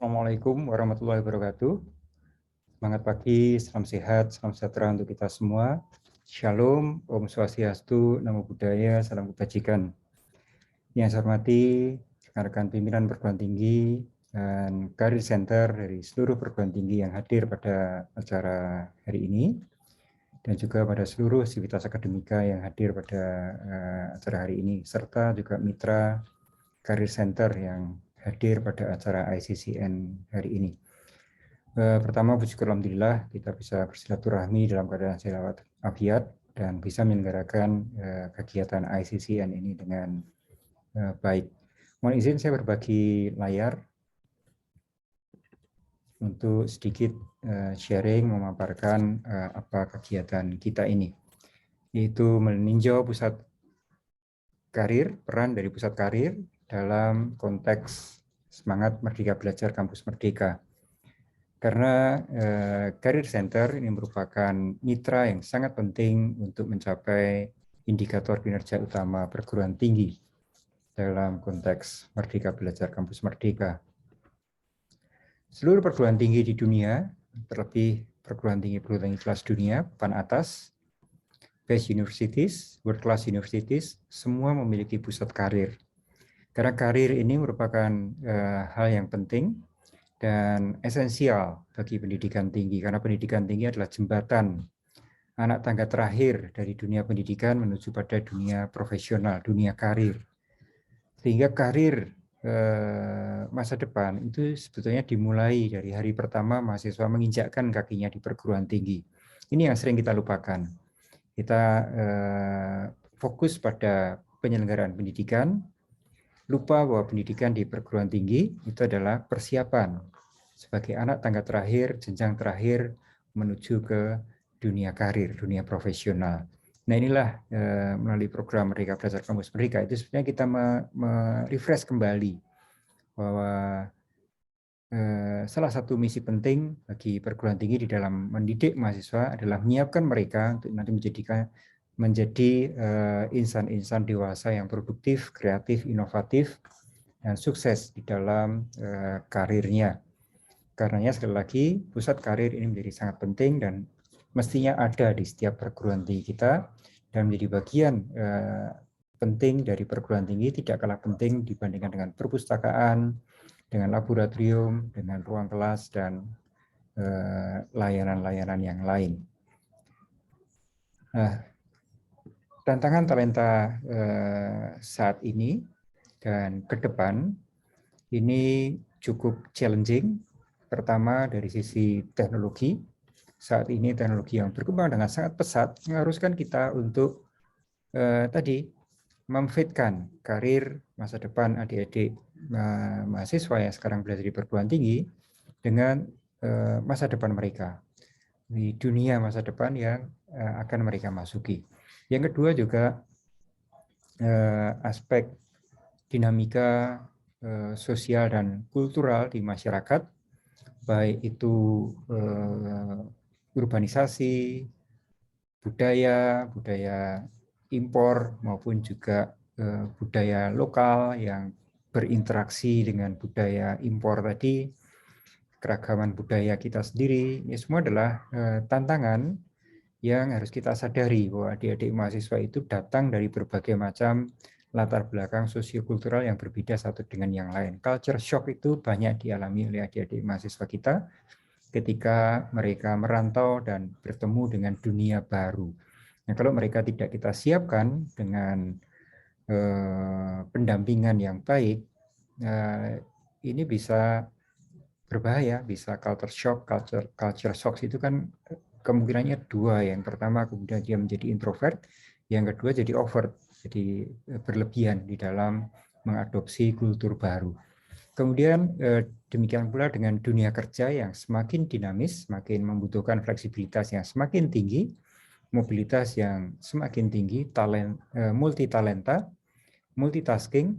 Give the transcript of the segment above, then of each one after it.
Assalamualaikum warahmatullahi wabarakatuh. Semangat pagi, salam sehat, salam sejahtera untuk kita semua. Shalom, Om Swastiastu, Namo Buddhaya, salam kebajikan. Yang saya hormati rekan-rekan pimpinan perguruan tinggi dan Karir Center dari seluruh perguruan tinggi yang hadir pada acara hari ini, dan juga pada seluruh sivitas akademika yang hadir pada acara hari ini, serta juga mitra Karir Center yang hadir pada acara ICCN hari ini. Pertama, bersyukur alhamdulillah kita bisa bersilaturahmi dalam keadaan sehat afiat dan bisa menyelenggarakan kegiatan ICCN ini dengan baik. Mohon izin saya berbagi layar untuk sedikit sharing memaparkan apa kegiatan kita ini, yaitu meninjau pusat karir, peran dari pusat karir dalam konteks semangat Merdeka Belajar Kampus Merdeka. Karena Career Center ini merupakan mitra yang sangat penting untuk mencapai indikator kinerja utama perguruan tinggi dalam konteks Merdeka Belajar Kampus Merdeka. Seluruh perguruan tinggi di dunia, terlebih perguruan tinggi kelas dunia, papan atas, best universities, world class universities, semua memiliki pusat karir. Karena karir ini merupakan hal yang penting dan esensial bagi pendidikan tinggi, karena pendidikan tinggi adalah jembatan anak tangga terakhir dari dunia pendidikan menuju pada dunia profesional, dunia karir. Sehingga karir masa depan itu sebetulnya dimulai dari hari pertama mahasiswa menginjakkan kakinya di perguruan tinggi. Ini yang sering kita lupakan. Kita fokus pada penyelenggaraan pendidikan, lupa bahwa pendidikan di perguruan tinggi itu adalah persiapan sebagai anak tangga terakhir, jenjang terakhir menuju ke dunia karir, dunia profesional. Nah inilah melalui program Merdeka Belajar Kampus Merdeka itu sebenarnya kita merefresh kembali bahwa salah satu misi penting bagi perguruan tinggi di dalam mendidik mahasiswa adalah menyiapkan mereka untuk nanti menjadi insan-insan dewasa yang produktif, kreatif, inovatif, dan sukses di dalam karirnya. Karenanya sekali lagi pusat karir ini menjadi sangat penting dan mestinya ada di setiap perguruan tinggi kita dan menjadi bagian penting dari perguruan tinggi, tidak kalah penting dibandingkan dengan perpustakaan, dengan laboratorium, dengan ruang kelas dan layanan-layanan yang lain. Nah, tantangan talenta saat ini dan ke depan ini cukup challenging. Pertama dari sisi teknologi, saat ini teknologi yang berkembang dengan sangat pesat mengharuskan kita untuk tadi memfitkan karir masa depan adik-adik mahasiswa yang sekarang belajar di perguruan tinggi dengan masa depan mereka di dunia masa depan yang akan mereka masuki. Yang kedua juga aspek dinamika sosial dan kultural di masyarakat, baik itu urbanisasi, budaya impor maupun juga budaya lokal yang berinteraksi dengan budaya impor tadi, keragaman budaya kita sendiri, ini semua adalah tantangan yang harus kita sadari bahwa adik-adik mahasiswa itu datang dari berbagai macam latar belakang sosiokultural yang berbeda satu dengan yang lain. Culture shock itu banyak dialami oleh adik-adik mahasiswa kita ketika mereka merantau dan bertemu dengan dunia baru. Nah, kalau mereka tidak kita siapkan dengan pendampingan yang baik, ini bisa berbahaya, bisa culture shock. Culture shock itu kan kemungkinannya dua. Yang pertama kemudian dia menjadi introvert, yang kedua jadi overt, jadi berlebihan di dalam mengadopsi kultur baru. Kemudian demikian pula dengan dunia kerja yang semakin dinamis, semakin membutuhkan fleksibilitas yang semakin tinggi, mobilitas yang semakin tinggi, multi talenta, multitasking,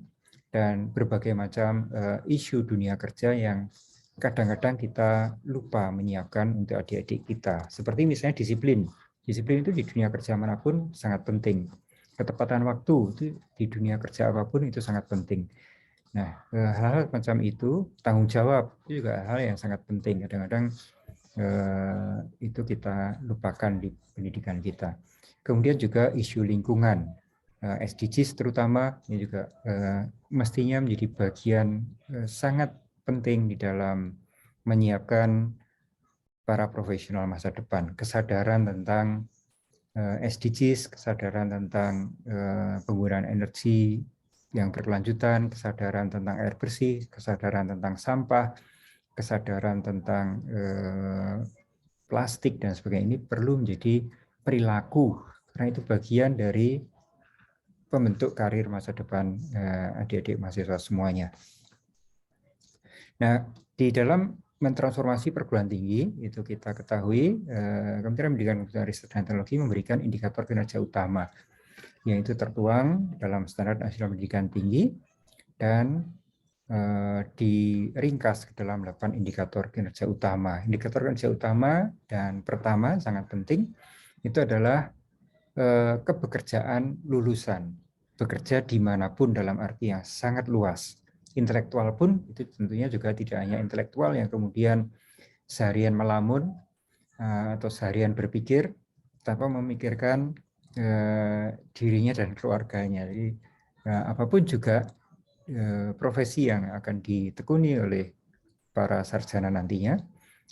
dan berbagai macam isu dunia kerja yang kadang-kadang kita lupa menyiapkan untuk adik-adik kita. Seperti misalnya disiplin. Disiplin itu di dunia kerja manapun sangat penting. Ketepatan waktu itu di dunia kerja apapun itu sangat penting. Nah, hal-hal macam itu, tanggung jawab itu juga hal yang sangat penting. Kadang-kadang itu kita lupakan di pendidikan kita. Kemudian juga isu lingkungan, SDGs terutama ini juga mestinya menjadi bagian sangat penting di dalam menyiapkan para profesional masa depan. Kesadaran tentang SDGs, kesadaran tentang penggunaan energi yang berkelanjutan, kesadaran tentang air bersih, kesadaran tentang sampah, kesadaran tentang plastik dan sebagainya, ini perlu menjadi perilaku, karena itu bagian dari pembentuk karir masa depan adik-adik mahasiswa semuanya. Nah, di dalam mentransformasi perguruan tinggi, itu kita ketahui Kementerian Pendidikan, Kebudayaan, Riset dan Teknologi memberikan indikator kinerja utama, yaitu tertuang dalam Standar Nasional Pendidikan Tinggi dan diringkas ke dalam 8 indikator kinerja utama. Indikator kinerja utama dan pertama sangat penting itu adalah kebekerjaan lulusan, bekerja dimanapun dalam arti yang sangat luas. Intelektual pun itu tentunya juga tidak hanya intelektual yang kemudian seharian melamun atau seharian berpikir tanpa memikirkan dirinya dan keluarganya. Jadi apapun juga profesi yang akan ditekuni oleh para sarjana nantinya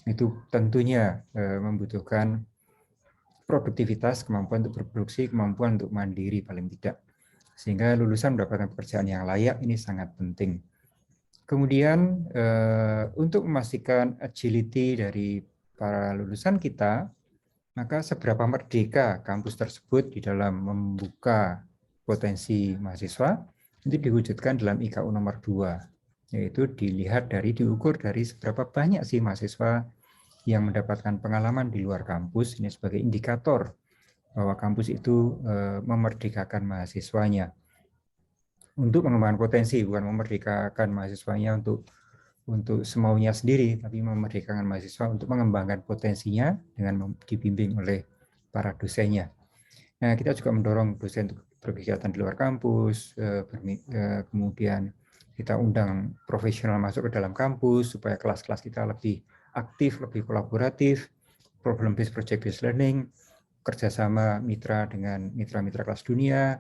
itu tentunya membutuhkan produktivitas, kemampuan untuk berproduksi, kemampuan untuk mandiri paling tidak. Sehingga lulusan mendapatkan pekerjaan yang layak ini sangat penting. Kemudian untuk memastikan agility dari para lulusan kita, maka seberapa merdeka kampus tersebut di dalam membuka potensi mahasiswa itu diwujudkan dalam IKU nomor 2, yaitu diukur dari seberapa banyak sih mahasiswa yang mendapatkan pengalaman di luar kampus, ini sebagai indikator bahwa kampus itu memerdekakan mahasiswanya untuk mengembangkan potensi, bukan memerdekakan mahasiswanya untuk semaunya sendiri, tapi memerdekakan mahasiswa untuk mengembangkan potensinya dengan dibimbing oleh para dosennya. Nah, kita juga mendorong dosen untuk berkegiatan di luar kampus, kemudian kita undang profesional masuk ke dalam kampus supaya kelas-kelas kita lebih aktif, lebih kolaboratif, problem-based project-based learning, kerjasama mitra dengan mitra-mitra kelas dunia,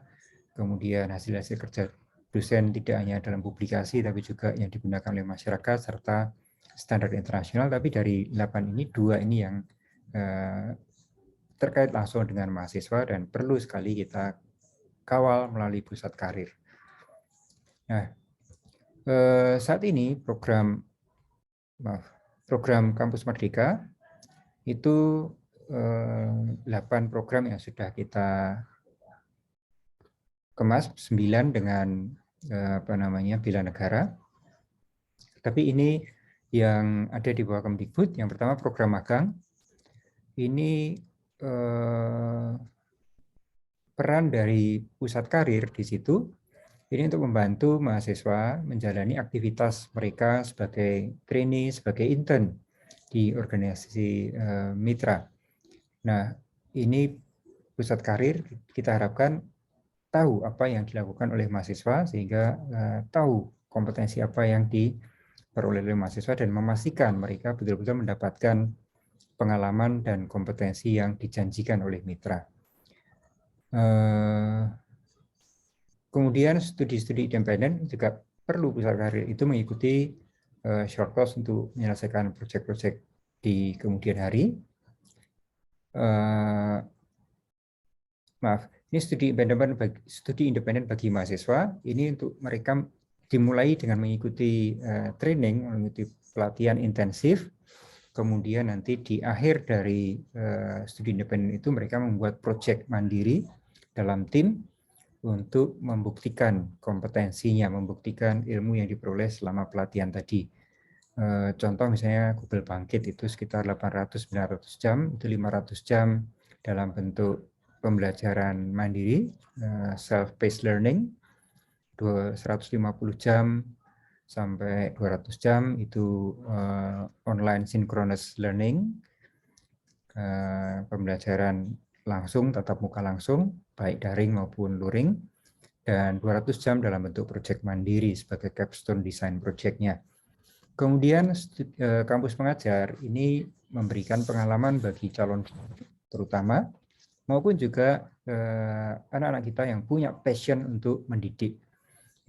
kemudian hasil-hasil kerja dosen tidak hanya dalam publikasi tapi juga yang digunakan oleh masyarakat serta standar internasional. Tapi dari 8 ini 2 ini yang terkait langsung dengan mahasiswa dan perlu sekali kita kawal melalui pusat karir. Nah, saat ini program Kampus Merdeka itu 8 program yang sudah kita kemas, 9 dengan bela negara. Tapi ini yang ada di bawah Kemdikbud, yang pertama program magang. Ini peran dari pusat karir di situ ini untuk membantu mahasiswa menjalani aktivitas mereka sebagai trainee, sebagai intern di organisasi mitra. Nah, ini pusat karir kita harapkan tahu apa yang dilakukan oleh mahasiswa sehingga tahu kompetensi apa yang diperoleh oleh mahasiswa dan memastikan mereka betul-betul mendapatkan pengalaman dan kompetensi yang dijanjikan oleh mitra. Kemudian studi-studi independen juga perlu pusat karir itu mengikuti short course untuk menyelesaikan proyek-proyek di kemudian hari. Ini studi independen bagi mahasiswa. Ini untuk mereka dimulai dengan mengikuti training, mengikuti pelatihan intensif. Kemudian nanti di akhir dari studi independen itu mereka membuat proyek mandiri dalam tim untuk membuktikan kompetensinya, membuktikan ilmu yang diperoleh selama pelatihan tadi. Contoh misalnya Google Bangkit itu sekitar 800-900 jam, itu 500 jam dalam bentuk pembelajaran mandiri, self-paced learning, 150 jam sampai 200 jam itu online synchronous learning, pembelajaran langsung, tatap muka langsung, baik daring maupun luring. dan 200 jam dalam bentuk proyek mandiri sebagai capstone desain proyeknya. Kemudian kampus mengajar ini memberikan pengalaman bagi calon terutama maupun juga anak-anak kita yang punya passion untuk mendidik.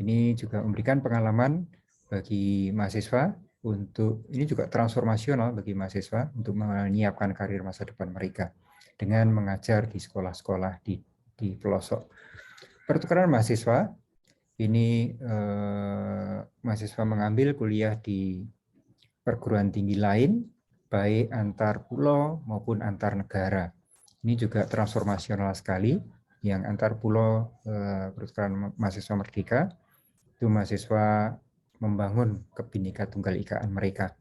Ini juga memberikan pengalaman bagi mahasiswa untuk ini juga transformasional bagi mahasiswa untuk menyiapkan karir masa depan mereka dengan mengajar di sekolah-sekolah di pelosok. Pertukaran mahasiswa ini mahasiswa mengambil kuliah di perguruan tinggi lain, baik antar pulau maupun antar negara. Ini juga transformasional sekali, yang antar pulau pertukaran mahasiswa merdeka, itu mahasiswa membangun Bhinneka Tunggal Ikaan mereka.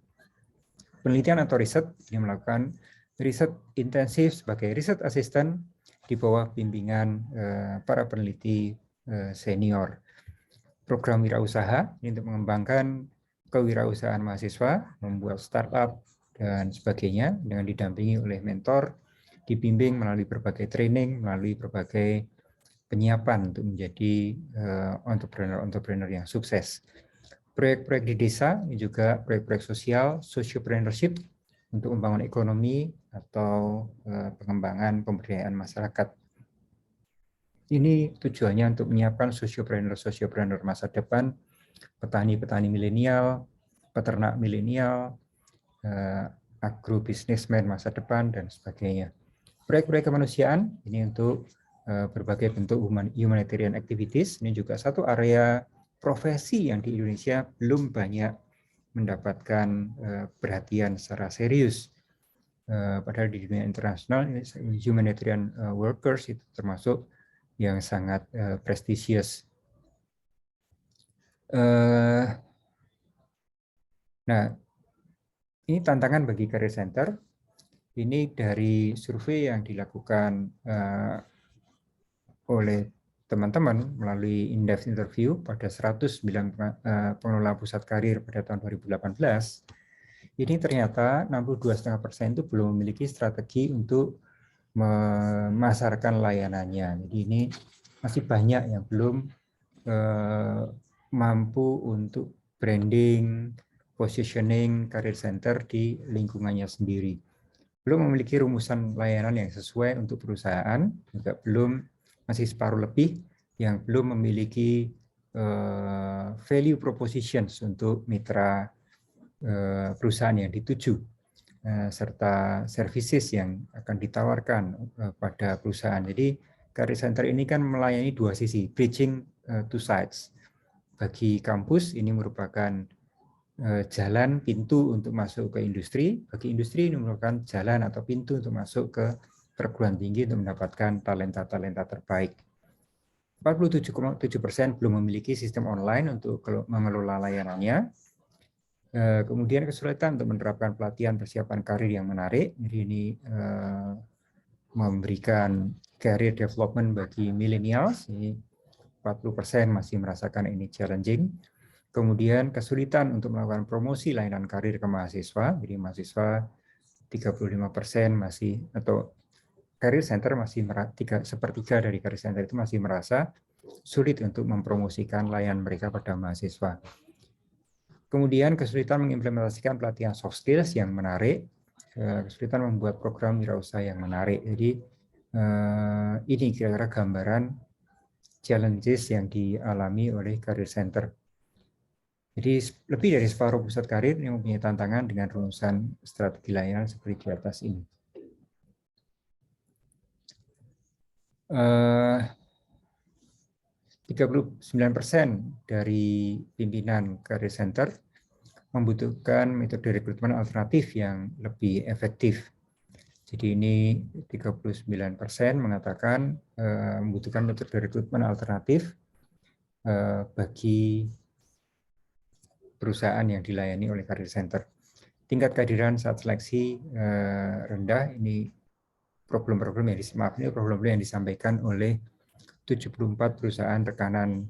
Penelitian atau riset yang melakukan riset intensif sebagai riset asisten di bawah bimbingan para peneliti senior. Program wirausaha ini untuk mengembangkan kewirausahaan mahasiswa, membuat startup dan sebagainya dengan didampingi oleh mentor, dibimbing melalui berbagai training, melalui berbagai penyiapan untuk menjadi entrepreneur-entrepreneur yang sukses. Proyek-proyek di desa ini juga proyek-proyek sosial, sociopreneurship untuk membangun ekonomi atau pengembangan pemberdayaan masyarakat. Ini tujuannya untuk menyiapkan sosiopreneur masa depan, petani-petani milenial, peternak milenial, agrobisnismen masa depan, dan sebagainya. Proyek-proyek kemanusiaan ini untuk berbagai bentuk humanitarian activities. Ini juga satu area profesi yang di Indonesia belum banyak mendapatkan perhatian secara serius. Padahal di dunia internasional humanitarian workers itu termasuk yang sangat prestisius. Nah, ini tantangan bagi Career Center. Ini dari survei yang dilakukan oleh teman-teman melalui in-depth interview pada 109 pengelola pusat karir pada tahun 2018. Ini ternyata 62,5% itu belum memiliki strategi untuk memasarkan layanannya. Jadi ini masih banyak yang belum mampu untuk branding, positioning Career Center di lingkungannya sendiri. Belum memiliki rumusan layanan yang sesuai untuk perusahaan, juga belum, masih separuh lebih yang belum memiliki value propositions untuk mitra perusahaan yang dituju, serta services yang akan ditawarkan pada perusahaan. Jadi Career Center ini kan melayani dua sisi, bridging two sides. Bagi kampus ini merupakan jalan pintu untuk masuk ke industri, bagi industri ini merupakan jalan atau pintu untuk masuk ke perguruan tinggi untuk mendapatkan talenta-talenta terbaik. 47,7% belum memiliki sistem online untuk mengelola layanannya. Kemudian kesulitan untuk menerapkan pelatihan persiapan karir yang menarik. Jadi ini memberikan career development bagi millennials. 40% masih merasakan ini challenging. Kemudian kesulitan untuk melakukan promosi layanan karir ke mahasiswa. Jadi mahasiswa 35% masih, atau Career Center masih sepertiga dari Career Center itu masih merasa sulit untuk mempromosikan layanan mereka pada mahasiswa. Kemudian kesulitan mengimplementasikan pelatihan soft skills yang menarik, kesulitan membuat program wirausaha yang menarik. Jadi ini kira-kira gambaran challenges yang dialami oleh Career Center. Jadi lebih dari separuh pusat karir yang mempunyai tantangan dengan rumusan strategi layanan seperti di atas ini. 39% dari pimpinan Career Center membutuhkan metode rekrutmen alternatif yang lebih efektif. Jadi ini 39% mengatakan membutuhkan metode rekrutmen alternatif bagi perusahaan yang dilayani oleh Career Center. Tingkat kehadiran saat seleksi rendah. Ini problem-problem yang disampaikan oleh 74 perusahaan rekanan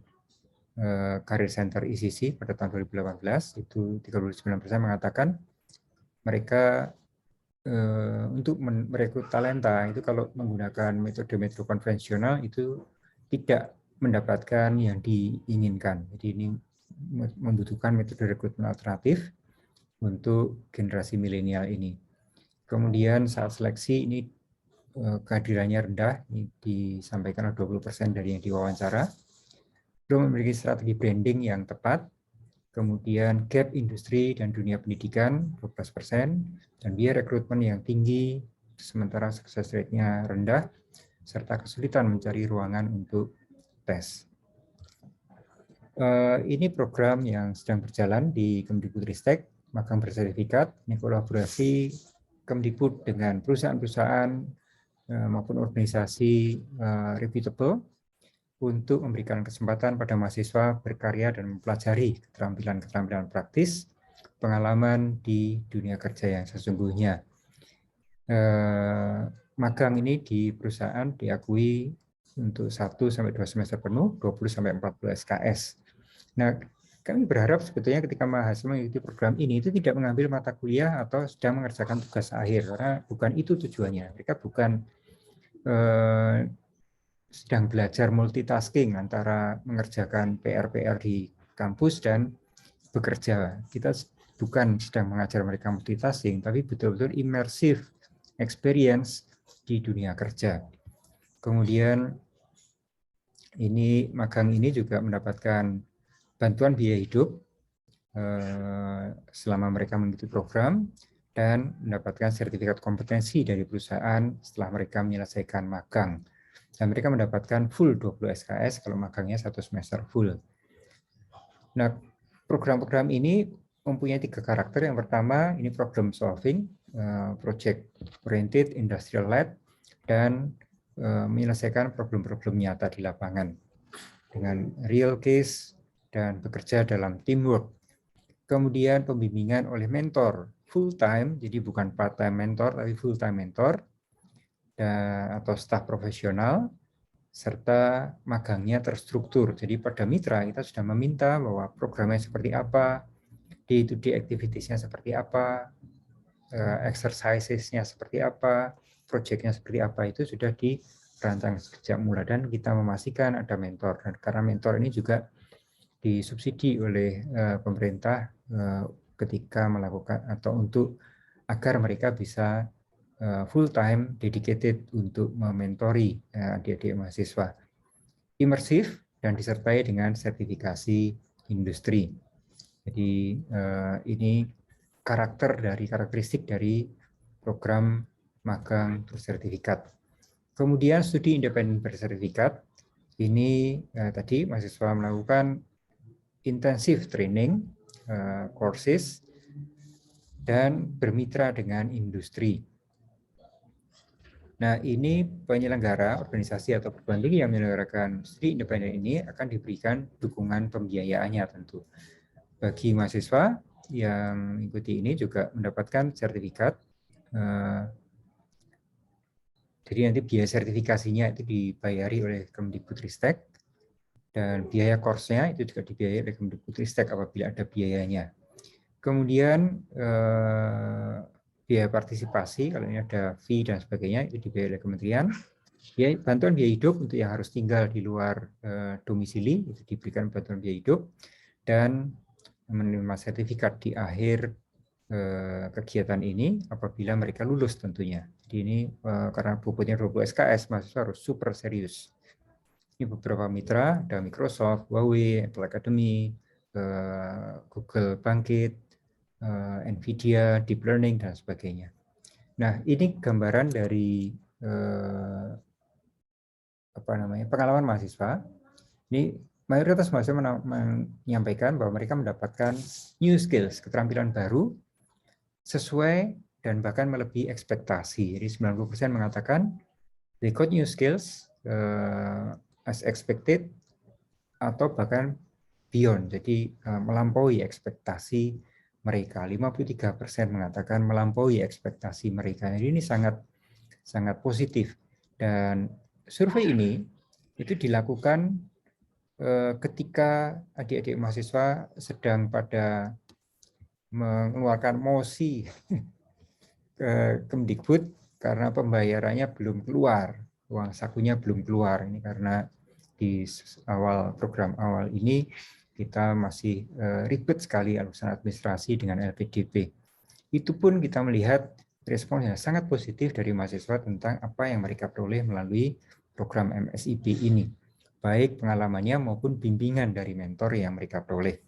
Career Center ICC pada tahun 2018. Itu 39% mengatakan mereka untuk merekrut talenta itu kalau menggunakan metode konvensional itu tidak mendapatkan yang diinginkan. Jadi ini membutuhkan metode rekrutmen alternatif untuk generasi milenial ini. Kemudian saat seleksi ini kehadirannya rendah, ini disampaikan 20% dari yang diwawancara. Belum memiliki strategi branding yang tepat. Kemudian gap industri dan dunia pendidikan 12%, dan biaya rekrutmen yang tinggi, sementara success rate-nya rendah, serta kesulitan mencari ruangan untuk tes. Ini program yang sedang berjalan di Kemdikbudristek, magang bersertifikat, ini kolaborasi Kemdikbud dengan perusahaan-perusahaan maupun organisasi reputable untuk memberikan kesempatan pada mahasiswa berkarya dan mempelajari keterampilan-keterampilan praktis, pengalaman di dunia kerja yang sesungguhnya. Magang ini di perusahaan diakui untuk 1-2 semester penuh, 20-40 SKS. Nah, kami berharap sebetulnya ketika mahasiswa mengikuti program ini itu tidak mengambil mata kuliah atau sedang mengerjakan tugas akhir, karena bukan itu tujuannya. Mereka bukan sedang belajar multitasking antara mengerjakan PR-PR di kampus dan bekerja. Kita bukan sedang mengajar mereka multitasking, tapi betul-betul immersive experience di dunia kerja. Kemudian ini magang ini juga mendapatkan bantuan biaya hidup selama mereka mengikuti program dan mendapatkan sertifikat kompetensi dari perusahaan setelah mereka menyelesaikan magang. Dan mereka mendapatkan full 20 SKS kalau magangnya 1 semester full. Nah, program-program ini mempunyai 3 karakter. Yang pertama, ini problem solving, project oriented, industrial led, dan menyelesaikan problem-problem nyata di lapangan dengan real case dan bekerja dalam teamwork. Kemudian pembimbingan oleh mentor full time, jadi bukan part time mentor tapi full time mentor atau staf profesional, serta magangnya terstruktur. Jadi pada mitra kita sudah meminta bahwa programnya seperti apa, day-to-day activities-nya seperti apa, exercises-nya seperti apa, project-nya seperti apa, itu sudah dirancang sejak mula dan kita memastikan ada mentor. Dan karena mentor ini juga disubsidi oleh pemerintah ketika melakukan atau untuk agar mereka bisa full time dedicated untuk mementori adik-adik mahasiswa. Imersif dan disertai dengan sertifikasi industri. Jadi ini karakteristik dari program magang bersertifikat. Kemudian studi independen bersertifikat, ini tadi mahasiswa melakukan intensif training, courses, dan bermitra dengan industri. Nah, ini penyelenggara organisasi atau perguruan tinggi yang menyelenggarakan studi independen ini akan diberikan dukungan pembiayaannya tentu. Bagi mahasiswa yang mengikuti ini juga mendapatkan sertifikat. Jadi nanti biaya sertifikasinya itu dibayari oleh Kemdikbudristek dan biaya course-nya itu juga dibiayai oleh Kemdikbudristek apabila ada biayanya. Kemudian biaya partisipasi, kalau ini ada fee dan sebagainya, itu dibayar oleh kementerian. Bantuan biaya hidup untuk yang harus tinggal di luar domisili, itu diberikan bantuan biaya hidup, dan menerima sertifikat di akhir kegiatan ini apabila mereka lulus tentunya. Jadi ini karena bobotnya 20 SKS, mahasiswa harus super serius. Ini beberapa mitra, ada Microsoft, Huawei, Apple Academy, Google Bangkit, NVIDIA, Deep Learning, dan sebagainya. Nah, ini gambaran dari pengalaman mahasiswa. Ini mayoritas mahasiswa menyampaikan bahwa mereka mendapatkan new skills, keterampilan baru, sesuai dan bahkan melebihi ekspektasi. Jadi 90% mengatakan they got new skills as expected atau bahkan beyond, jadi melampaui ekspektasi mereka. 53% mengatakan melampaui ekspektasi mereka. Jadi ini sangat positif. Dan survei ini itu dilakukan ketika adik-adik mahasiswa sedang pada mengeluarkan mosi ke Kemdikbud karena pembayarannya belum keluar, uang sakunya belum keluar. Ini karena di awal program awal ini kita masih ribet sekali urusan administrasi dengan LPDP. Itu pun kita melihat respon yang sangat positif dari mahasiswa tentang apa yang mereka peroleh melalui program MSIP ini, baik pengalamannya maupun bimbingan dari mentor yang mereka peroleh.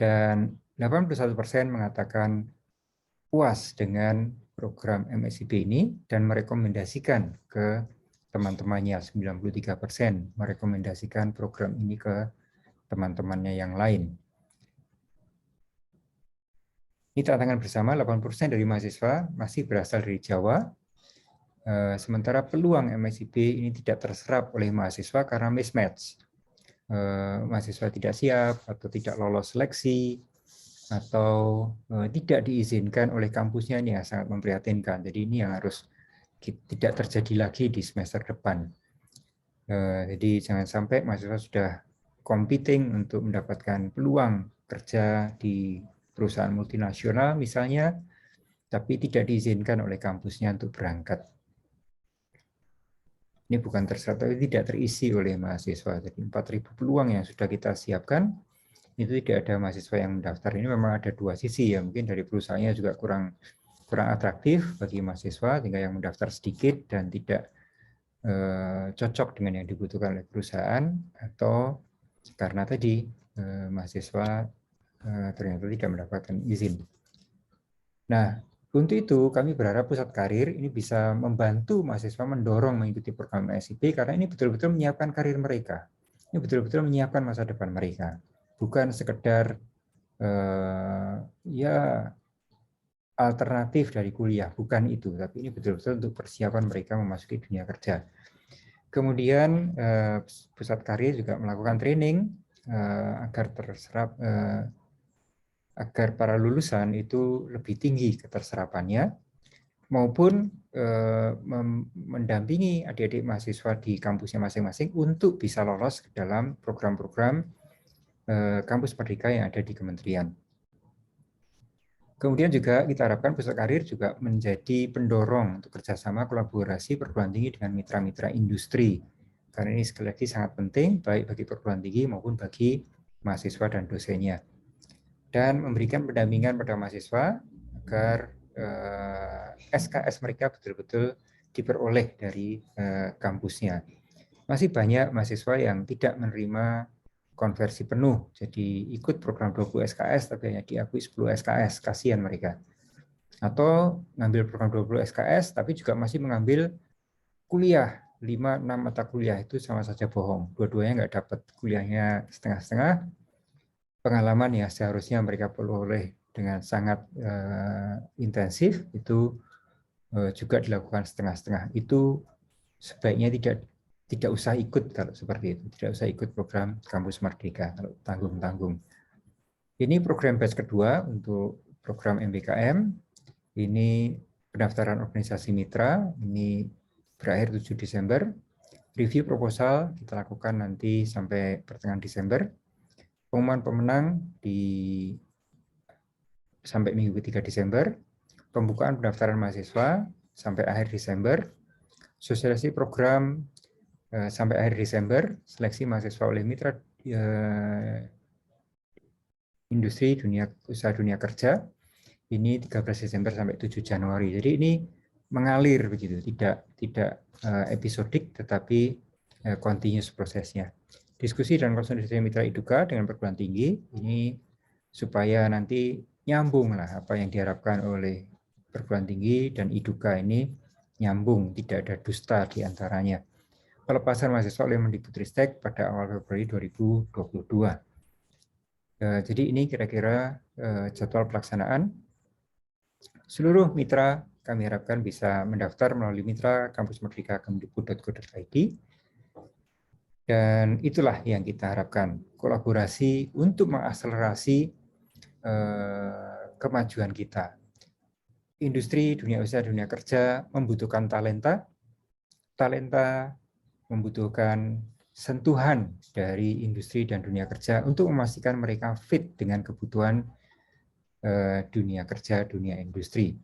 Dan 81% mengatakan puas dengan program MSIP ini dan merekomendasikan ke teman-temannya. 93% merekomendasikan program ini ke teman-temannya yang lain. Ini tantangan bersama, 80% dari mahasiswa masih berasal dari Jawa, sementara peluang MSIP ini tidak terserap oleh mahasiswa karena mismatch. Mahasiswa tidak siap atau tidak lolos seleksi, atau tidak diizinkan oleh kampusnya, ini yang sangat memprihatinkan. Jadi ini yang harus tidak terjadi lagi di semester depan. Jadi jangan sampai mahasiswa sudah competing untuk mendapatkan peluang kerja di perusahaan multinasional misalnya, tapi tidak diizinkan oleh kampusnya untuk berangkat. Ini bukan terserap, tapi tidak terisi oleh mahasiswa. Jadi 4.000 peluang yang sudah kita siapkan, itu tidak ada mahasiswa yang mendaftar. Ini memang ada dua sisi ya, mungkin dari perusahaannya juga kurang atraktif bagi mahasiswa, sehingga yang mendaftar sedikit dan tidak cocok dengan yang dibutuhkan oleh perusahaan, atau karena tadi mahasiswa ternyata tidak mendapatkan izin. Nah, untuk itu kami berharap pusat karir ini bisa membantu mahasiswa mendorong mengikuti program MSIP karena ini betul-betul menyiapkan karir mereka. Ini betul-betul menyiapkan masa depan mereka. Bukan sekedar ya alternatif dari kuliah, bukan itu, tapi ini betul-betul untuk persiapan mereka memasuki dunia kerja. Kemudian pusat karir juga melakukan training agar terserap agar para lulusan itu lebih tinggi keterserapannya, maupun mendampingi adik-adik mahasiswa di kampusnya masing-masing untuk bisa lolos ke dalam program-program kampus merdeka yang ada di kementerian. Kemudian juga kita harapkan pusat karir juga menjadi pendorong untuk kerjasama kolaborasi perguruan tinggi dengan mitra-mitra industri. Karena ini sekali lagi sangat penting baik bagi perguruan tinggi maupun bagi mahasiswa dan dosennya. Dan memberikan pendampingan pada mahasiswa agar SKS mereka betul-betul diperoleh dari kampusnya. Masih banyak mahasiswa yang tidak menerima konversi penuh, jadi ikut program 20 SKS tapi hanya diakui 10 SKS, kasihan mereka. Atau ngambil program 20 SKS tapi juga masih mengambil kuliah, 5-6 mata kuliah, itu sama saja bohong. Dua-duanya nggak dapat, kuliahnya setengah-setengah, pengalaman ya seharusnya mereka peroleh dengan sangat intensif, itu juga dilakukan setengah-setengah. Itu sebaiknya tidak usah ikut kalau seperti itu, tidak usah ikut program Kampus Merdeka kalau tanggung-tanggung. Ini program batch kedua untuk program MBKM. Ini pendaftaran organisasi mitra, ini berakhir 7 Desember. Review proposal kita lakukan nanti sampai pertengahan Desember. Pengumuman pemenang sampai minggu ketiga Desember. Pembukaan pendaftaran mahasiswa sampai akhir Desember. Sosialisasi program sampai akhir Desember, seleksi mahasiswa oleh mitra industri usaha dunia kerja, ini 13 Desember sampai 7 Januari. Jadi ini mengalir begitu, tidak episodik tetapi continuous prosesnya. Diskusi dan konsolidasi mitra IDUKA dengan perguruan tinggi ini supaya nanti nyambung lah apa yang diharapkan oleh perguruan tinggi dan IDUKA ini nyambung, tidak ada dusta di antaranya. Pelepasan mahasiswa oleh Mendikbudristek pada awal Februari 2022. Jadi ini kira-kira jadwal pelaksanaan. Seluruh mitra kami harapkan bisa mendaftar melalui mitra Kampus Merdeka kemdikbud.go.id. Dan itulah yang kita harapkan, kolaborasi untuk mengakselerasi kemajuan kita. Industri, dunia usaha, dunia kerja membutuhkan talenta membutuhkan sentuhan dari industri dan dunia kerja untuk memastikan mereka fit dengan kebutuhan dunia kerja, dunia industri.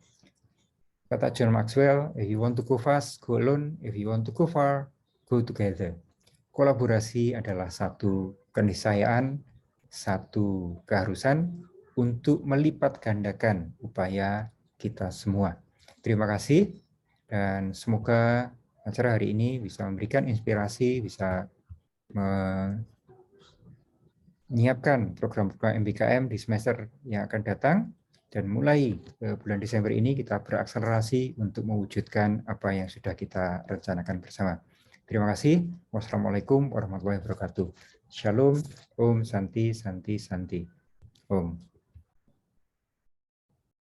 Kata John Maxwell, if you want to go fast, go alone. If you want to go far, go together. kolaborasi adalah satu keniscayaan, satu keharusan untuk melipat gandakan upaya kita semua. Terima kasih dan semoga acara hari ini bisa memberikan inspirasi, bisa menyiapkan program-program MBKM di semester yang akan datang, dan mulai bulan Desember ini kita berakselerasi untuk mewujudkan apa yang sudah kita rencanakan bersama. Terima kasih. Wassalamualaikum warahmatullahi wabarakatuh. Shalom, Om Santi, Santi, Santi. Om.